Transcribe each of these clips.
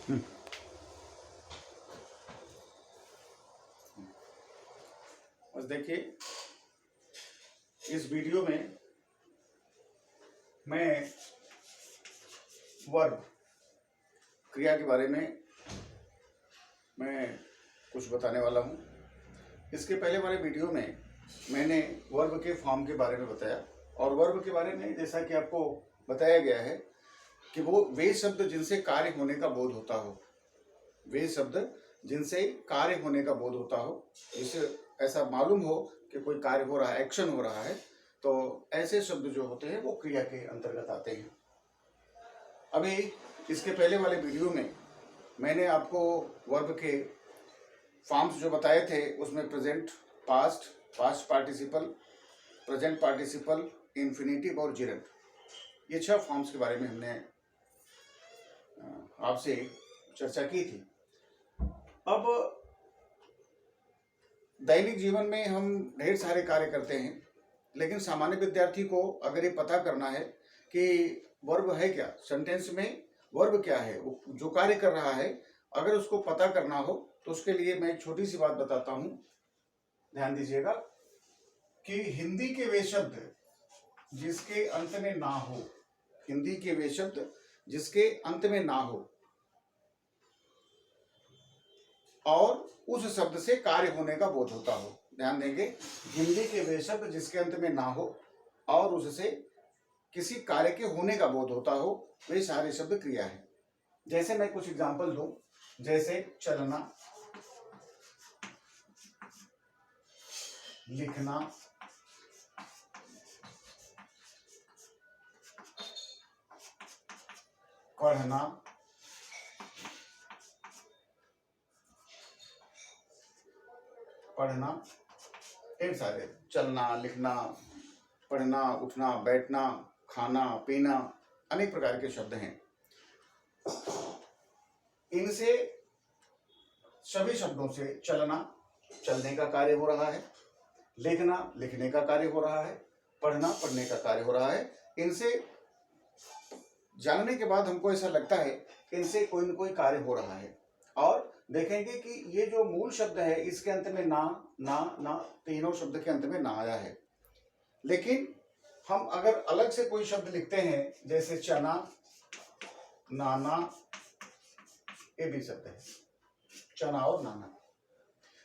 बस देखिए, इस वीडियो में मैं वर्ब क्रिया के बारे में मैं कुछ बताने वाला हूँ। इसके पहले वाले वीडियो में मैंने वर्ब के फॉर्म के बारे में बताया, और वर्ब के बारे में जैसा कि आपको बताया गया है कि वो वे शब्द जिनसे कार्य होने का बोध होता हो, वे शब्द जिनसे कार्य होने का बोध होता हो, जिससे ऐसा मालूम हो कि कोई कार्य हो रहा है, एक्शन हो रहा है, तो ऐसे शब्द जो होते हैं वो क्रिया के अंतर्गत आते हैं। अभी इसके पहले वाले वीडियो में मैंने आपको वर्ब के फॉर्म्स जो बताए थे उसमें present, past, past participle, present participle, infinitive और जिरंड, ये 6 फॉर्म्स के बारे में हमने आपसे चर्चा की थी। अब दैनिक जीवन में हम ढेर सारे कार्य करते हैं, लेकिन सामान्य विद्यार्थी को अगर ये पता करना है कि वर्ब है क्या, सेंटेंस में वर्ब क्या है, वो जो कार्य कर रहा है, अगर उसको पता करना हो तो उसके लिए मैं एक छोटी सी बात बताता हूँ, ध्यान दीजिएगा कि हिंदी के वे शब्द जिसके अंत में ना हो, हिंदी के वे शब्द जिसके अंत में ना हो और उस शब्द से कार्य होने का बोध होता हो। ध्यान देंगे, हिंदी के वे शब्द जिसके अंत में ना हो और उससे किसी कार्य के होने का बोध होता हो, वे सारे शब्द क्रिया है। जैसे मैं कुछ एग्जांपल दूं, जैसे चलना, लिखना, पढ़ना, पढ़ना, ढेर सारे, चलना, लिखना, पढ़ना, उठना, बैठना, खाना, पीना, अनेक प्रकार के शब्द हैं। इनसे सभी शब्दों से चलना, चलने का कार्य हो रहा है, लिखना, लिखने का कार्य हो रहा है, पढ़ना, पढ़ने का कार्य हो रहा है। इनसे जानने के बाद हमको ऐसा लगता है कि इनसे कोई न कोई कार्य हो रहा है। और देखेंगे कि ये जो मूल शब्द है इसके अंत में ना, ना, ना, तीनों शब्द के अंत में ना आया है। लेकिन हम अगर अलग से कोई शब्द लिखते हैं, जैसे चना, नाना, ये भी शब्द है, चना और नाना,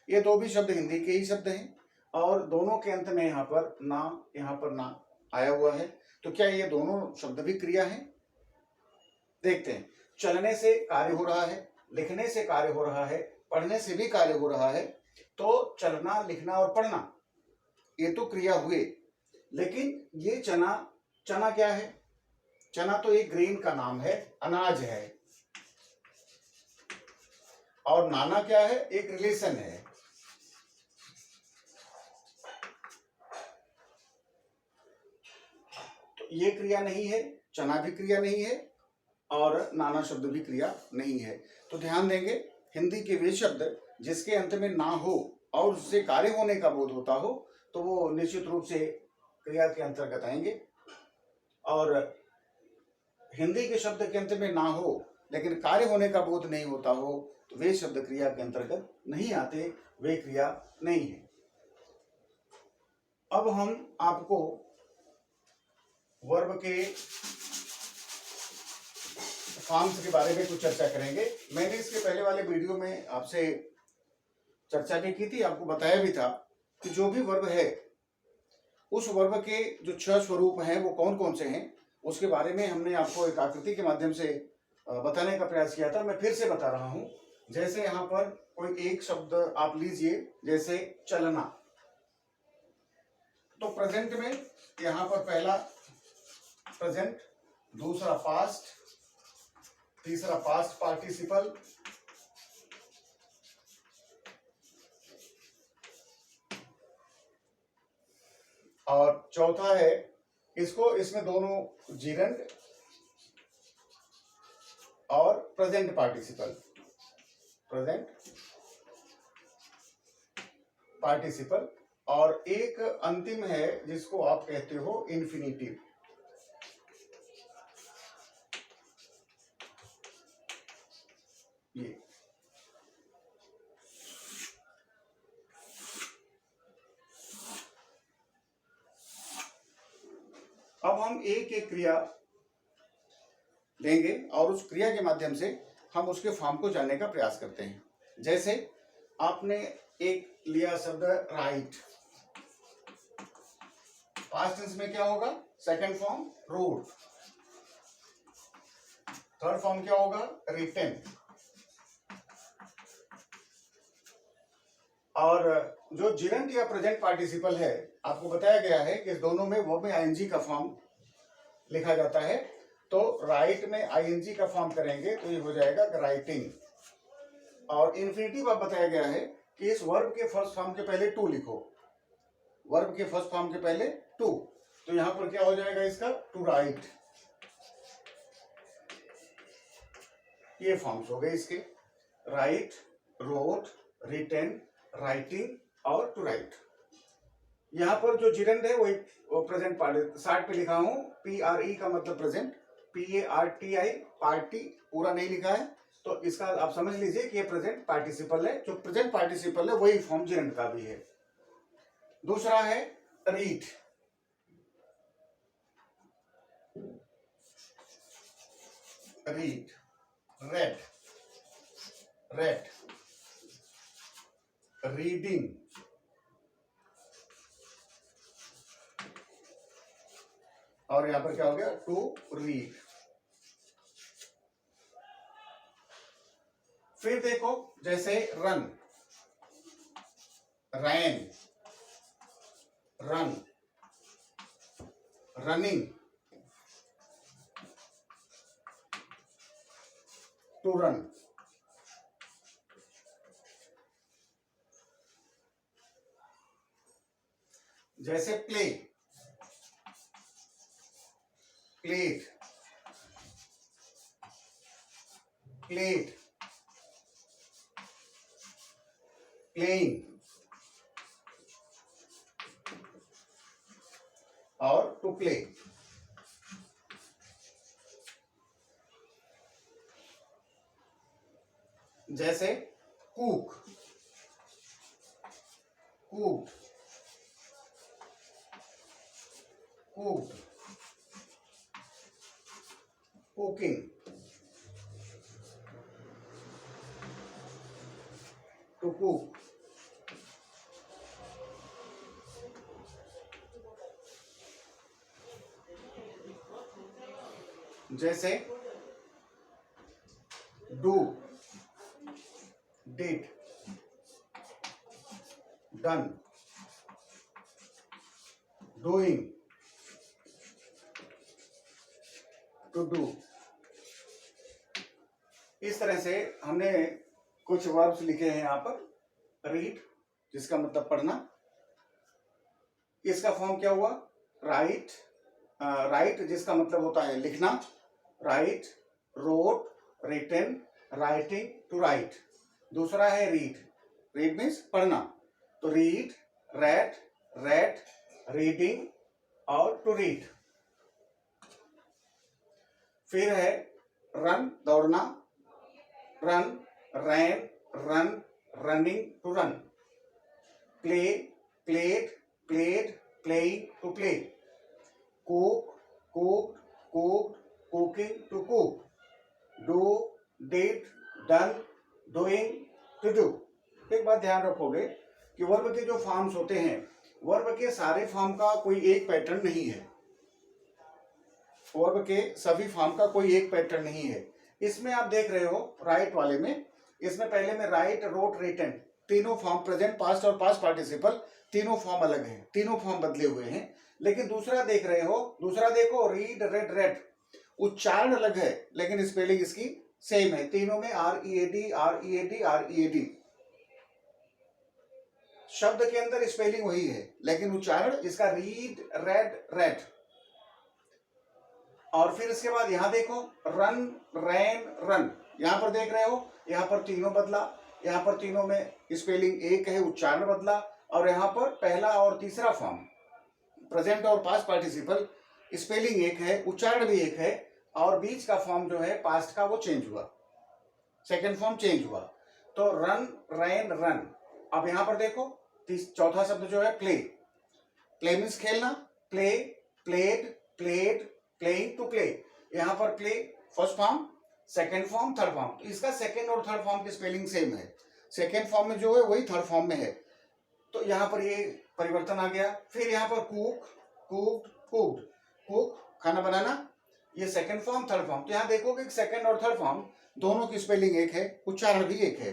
ये दो भी शब्द हिंदी के ही शब्द हैं और दोनों के अंत में यहाँ पर ना आया हुआ है। तो क्या ये दोनों शब्द भी क्रिया हैं? देखते हैं। चलने से कार्य हो रहा है, लिखने से कार्य हो रहा है, पढ़ने से भी कार्य हो रहा है। तो चलना, लिखना और पढ़ना ये तो क्रिया हुए, लेकिन ये चना, चना क्या है? चना तो एक ग्रेन का नाम है, अनाज है। और नाना क्या है? एक रिलेशन है। तो ये क्रिया नहीं है, चना भी क्रिया नहीं है और नाना शब्द भी क्रिया नहीं है। तो ध्यान देंगे, हिंदी के वे शब्द जिसके अंत में ना हो और उससे कार्य होने का बोध होता हो तो वो निश्चित रूप से क्रिया के अंतर्गत आएंगे। और हिंदी के शब्द के अंत में ना हो लेकिन कार्य होने का बोध नहीं होता हो तो वे शब्द क्रिया के अंतर्गत नहीं आते, वे क्रिया नहीं है। अब हम आपको वर्ब के फॉर्म्स के बारे में कुछ चर्चा करेंगे। मैंने इसके पहले वाले वीडियो में आपसे चर्चा भी की थी, आपको बताया भी था कि जो भी वर्ब है उस वर्ब के जो 6 स्वरूप हैं वो कौन कौन से हैं, उसके बारे में हमने आपको एक आकृति के माध्यम से बताने का प्रयास किया था। मैं फिर से बता रहा हूं। जैसे यहाँ पर कोई एक शब्द आप लीजिए, जैसे चलना, तो प्रेजेंट में यहाँ पर पहला प्रेजेंट, दूसरा पास्ट, तीसरा पास्ट पार्टिसिपल, और चौथा है इसमें दोनों जिरंड और प्रेजेंट पार्टिसिपल, प्रेजेंट पार्टिसिपल, और एक अंतिम है जिसको आप कहते हो इन्फिनिटिव। ये अब हम एक एक क्रिया लेंगे और उस क्रिया के माध्यम से हम उसके फॉर्म को जानने का प्रयास करते हैं। जैसे आपने एक लिया शब्द राइट, पास्ट टेंस में क्या होगा? Second form road, third form क्या होगा? रिटन। और जो जिरंट या प्रेजेंट पार्टिसिपल है, आपको बताया गया है कि दोनों में वर्ब में आईएनजी का फॉर्म लिखा जाता है। तो राइट में आईएनजी का फॉर्म करेंगे तो ये हो जाएगा राइटिंग। और इन्फिनिटिव अब बताया गया है कि इस वर्ब के फर्स्ट फॉर्म के पहले टू लिखो, वर्ब के फर्स्ट फॉर्म के पहले टू, तो यहां पर क्या हो जाएगा इसका? To right. ये फॉर्म्स हो गए इसके, राइट, रोट, रिटेन, राइटिंग और टू राइट। यहां पर जो जिरंड है वही प्रेजेंट पार्ट साइड पे लिखा हूं, PRE का मतलब प्रेजेंट, PARTI पार्टी पूरा नहीं लिखा है, तो इसका आप समझ लीजिए कि ये प्रेजेंट पार्टिसिपल है। जो प्रेजेंट पार्टिसिपल है वही फॉर्म जिरंड का भी है। दूसरा है read, read, red, red, reading, और यहां पर क्या हो गया? To read. फिर देखो जैसे run, ran, run, running, to run. जैसे प्ले, प्लेट, प्लेट, प्लेइंग और टू प्ले। जैसे cook, cook, cook, cooking, to cook. जैसे do, did, done, doing, to do. इस तरह से हमने कुछ वर्ब्स लिखे हैं यहाँ पर। रीड जिसका मतलब पढ़ना, इसका फॉर्म क्या हुआ? राइट, राइट जिसका मतलब होता है लिखना, right, wrote, written, writing, to write. दूसरा है रीड, रीड मीन्स पढ़ना, तो रीड, रेड, रेड, रीडिंग और टू रीड। फिर है रन, दौड़ना, run, ran, run, running, to run. Play, played, played, playing, to play. Cook, cook, cook, cooking, to cook. Do, did, done, doing, to do. एक बात ध्यान रखोगे कि verb के जो फॉर्म्स होते हैं, वर्ब के सारे फॉर्म का कोई एक पैटर्न नहीं है। वर्ब के सभी फॉर्म का कोई एक पैटर्न नहीं है। इसमें आप देख रहे हो राइट वाले में, इसमें पहले में राइट, रोट, रिटन तीनों फॉर्म, प्रेजेंट, पास्ट और पास्ट पार्टिसिपल तीनों फॉर्म अलग हैं, तीनों फॉर्म बदले हुए हैं। लेकिन दूसरा देख रहे हो, दूसरा देखो रीड, रेड, रेड, उच्चारण अलग है लेकिन स्पेलिंग इसकी सेम है। तीनों में READ, READ, READ, शब्द के अंदर स्पेलिंग वही है लेकिन उच्चारण इसका रीड, रेड, रेड। और फिर इसके बाद यहां देखो रन, रैन, रन, यहां पर देख रहे हो, यहां पर तीनों बदला, यहां पर तीनों में स्पेलिंग एक है, उच्चारण बदला, और यहां पर पहला और तीसरा फॉर्म, प्रेजेंट और पास्ट पार्टिसिपल, स्पेलिंग एक है, उच्चारण भी एक है, और बीच का फॉर्म जो है पास्ट का वो चेंज हुआ। सेकेंड फॉर्म चेंज हुआ। तो रन, रैन, रन। अब यहां पर देखो चौथा शब्द जो है प्ले। प्ले मीन्स खेलना, play, played, played, playing, to play. यहां पर play first form, second form, third form. तो इसका सेकेंड और थर्ड फॉर्म की स्पेलिंग सेम है। सेकेंड फॉर्म में जो है वही थर्ड फॉर्म में है, तो यहां पर ये परिवर्तन आ गया। फिर यहां पर कुक, कुक्ड, कुक्ड। कुक खाना बनाना, ये सेकेंड फॉर्म, थर्ड फॉर्म। तो यहां देखोगे कि सेकेंड और थर्ड फॉर्म दोनों की स्पेलिंग एक है, उच्चारण भी एक है।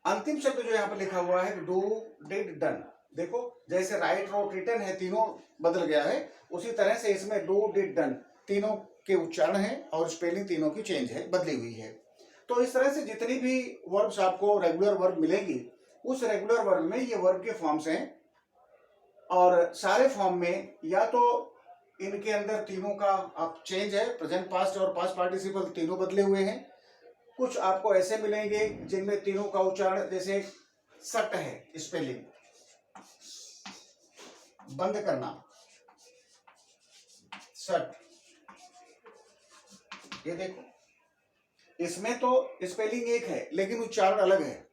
अंतिम शब्द जो यहाँ पर लिखा हुआ है डू, डिड, डन। देखो जैसे राइट, रोट, रिटन है, तीनों बदल गया है, उसी तरह से इसमें डू, डिड, डन तीनों के उच्चारण है और स्पेलिंग तीनों की चेंज है, बदली हुई है। तो इस तरह से जितनी भी वर्ब्स आपको रेगुलर वर्ब मिलेंगी, उस रेगुलर वर्ब में ये वर्ब के फॉर्म्स हैं, और सारे फॉर्म में या तो इनके अंदर तीनों का आप चेंज है, प्रेजेंट, पास्ट और पास्ट पार्टिसिपल तीनों बदले हुए हैं। कुछ आपको ऐसे मिलेंगे जिनमें तीनों का उच्चारण, जैसे सट है स्पेलिंग, बंद करना, सट। ये देखो इसमें तो स्पेलिंग एक है लेकिन उच्चारण अलग है।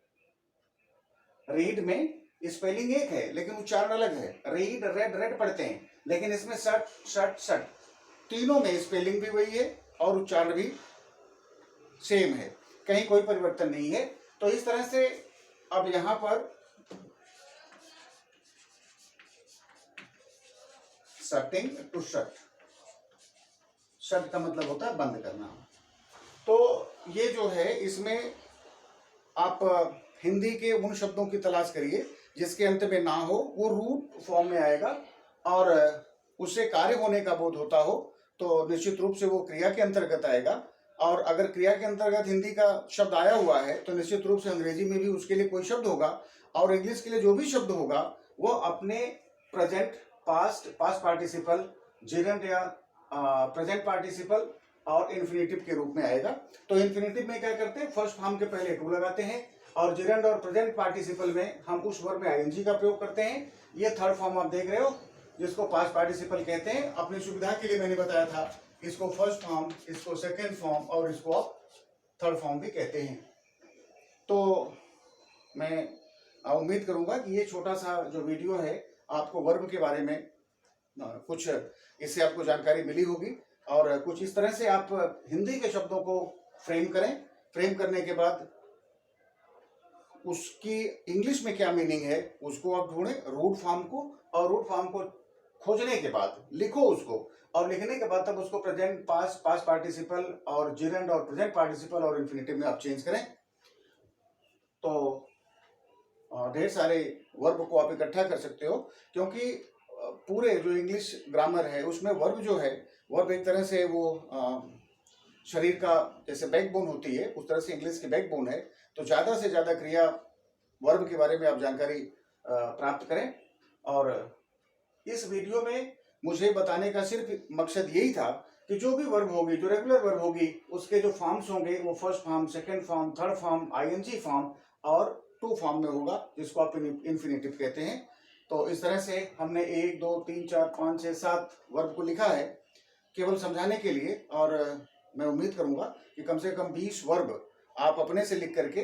रीड में स्पेलिंग एक है लेकिन उच्चारण अलग है। रीड, रेड, रेड पढ़ते हैं, लेकिन इसमें सट, शट, सट। तीनों में स्पेलिंग भी वही है और उच्चारण भी सेम है, कहीं कोई परिवर्तन नहीं है। तो इस तरह से अब यहां पर शटिंग, टू शट। शट का मतलब होता है बंद करना। तो ये जो है, इसमें आप हिंदी के उन शब्दों की तलाश करिए जिसके अंत में ना हो, वो रूट फॉर्म में आएगा, और उससे कार्य होने का बोध होता हो तो निश्चित रूप से वो क्रिया के अंतर्गत आएगा। और अगर क्रिया के अंतर्गत हिंदी का शब्द आया हुआ है तो निश्चित रूप से अंग्रेजी में भी उसके लिए कोई शब्द होगा, और इंग्लिश के लिए जो भी शब्द होगा वो अपने प्रेजेंट, पास्ट, पास्ट पार्टिसिपल, जिरेंट या प्रेजेंट पार्टिसिपल और इन्फिनेटिव के रूप में आएगा। तो इन्फिनेटिव में क्या करते हैं, फर्स्ट फॉर्म के पहले टू लगाते हैं, और जिरेंट और प्रेजेंट पार्टिसिपल में हम उस वर्ब में आईएनजी का प्रयोग करते हैं। ये थर्ड फॉर्म आप देख रहे हो जिसको पास्ट पार्टिसिपल कहते हैं। अपनी सुविधा के लिए मैंने बताया था, इसको फर्स्ट फॉर्म, इसको सेकेंड फॉर्म और इसको आप थर्ड फॉर्म भी कहते हैं। तो मैं उम्मीद करूंगा कि ये छोटा सा जो वीडियो है आपको वर्ब के बारे में कुछ इससे आपको जानकारी मिली होगी, और कुछ इस तरह से आप हिंदी के शब्दों को फ्रेम करें। फ्रेम करने के बाद उसकी इंग्लिश में क्या मीनिंग है उसको आप ढूंढें, रूट फॉर्म को, और रूट फॉर्म को खोजने के बाद लिखो उसको, और लिखने के बाद तब उसको प्रेजेंट, पास्ट, पास्ट पार्टिसिपल और जिरेंट और प्रेजेंट पार्टिसिपल और इन्फिनेटिव में आप चेंज करें। तो ढेर सारे वर्ब को आप इकट्ठा कर सकते हो, क्योंकि पूरे जो इंग्लिश ग्रामर है उसमें वर्ब जो है, वर्ब एक तरह से वो शरीर का जैसे बैकबोन होती है, उस तरह से इंग्लिश की बैकबोन है। तो ज़्यादा से ज़्यादा क्रिया वर्ब के बारे में आप जानकारी प्राप्त करें। और इस वीडियो में मुझे बताने का सिर्फ मकसद यही था कि जो भी वर्ब होगी, जो रेगुलर वर्ब होगी, उसके जो फॉर्म्स होंगे वो first form, second form, third form, ING form और टू फॉर्म में होगा, जिसको आप इन्फिनेटिव कहते हैं। तो इस तरह से हमने 1, 2, 3, 4, 5, 6, 7 वर्ब को लिखा है केवल समझाने के लिए, और मैं उम्मीद करूंगा कि कम से कम 20 वर्ब आप अपने से लिख करके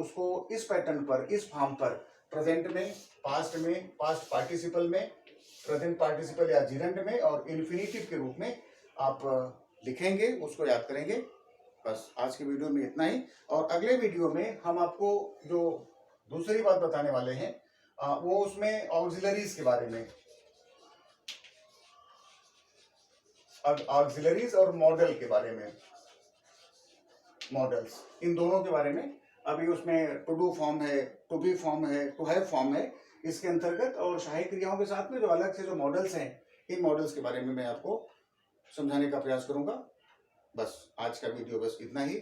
उसको इस पैटर्न पर, इस फॉर्म पर, प्रेजेंट में, पास्ट पार्टिसिपल में, प्रेजेंट पार्टिसिपल या जिरेंट में और इन्फिनेटिव के रूप में आप लिखेंगे, उसको याद करेंगे। बस आज की वीडियो में इतना ही, और अगले वीडियो में हम आपको जो दूसरी बात बताने वाले हैं वो उसमें ऑक्सिलरीज के बारे में, ऑक्सिलरीज और मॉडल के बारे में, मॉडल्स, इन दोनों के बारे में। अभी उसमें टू डू फॉर्म है, टू बी फॉर्म है, टू हैव फॉर्म है इसके अंतर्गत, और सहायक क्रियाओं के साथ में जो अलग से जो मॉडल्स हैं, इन मॉडल्स के बारे में मैं आपको समझाने का प्रयास करूंगा। बस आज का वीडियो बस इतना ही।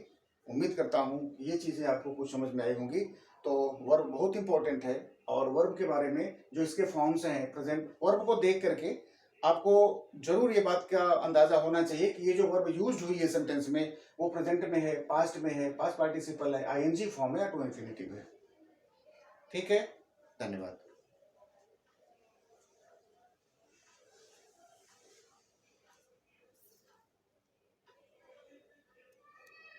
उम्मीद करता हूँ ये चीज़ें आपको कुछ समझ में आई होंगी। तो वर्ब बहुत इंपॉर्टेंट है, और वर्ब के बारे में जो इसके फॉर्म्स हैं, प्रेजेंट वर्ब को देख करके आपको जरूर ये बात का अंदाजा होना चाहिए कि ये जो वर्ब यूज हुई है सेंटेंस में वो प्रेजेंट में है, पास्ट में है, पास्ट पार्टिसिपल है, आईएनजी फॉर्म है या टू इन्फिनेटिव है। ठीक है, धन्यवाद।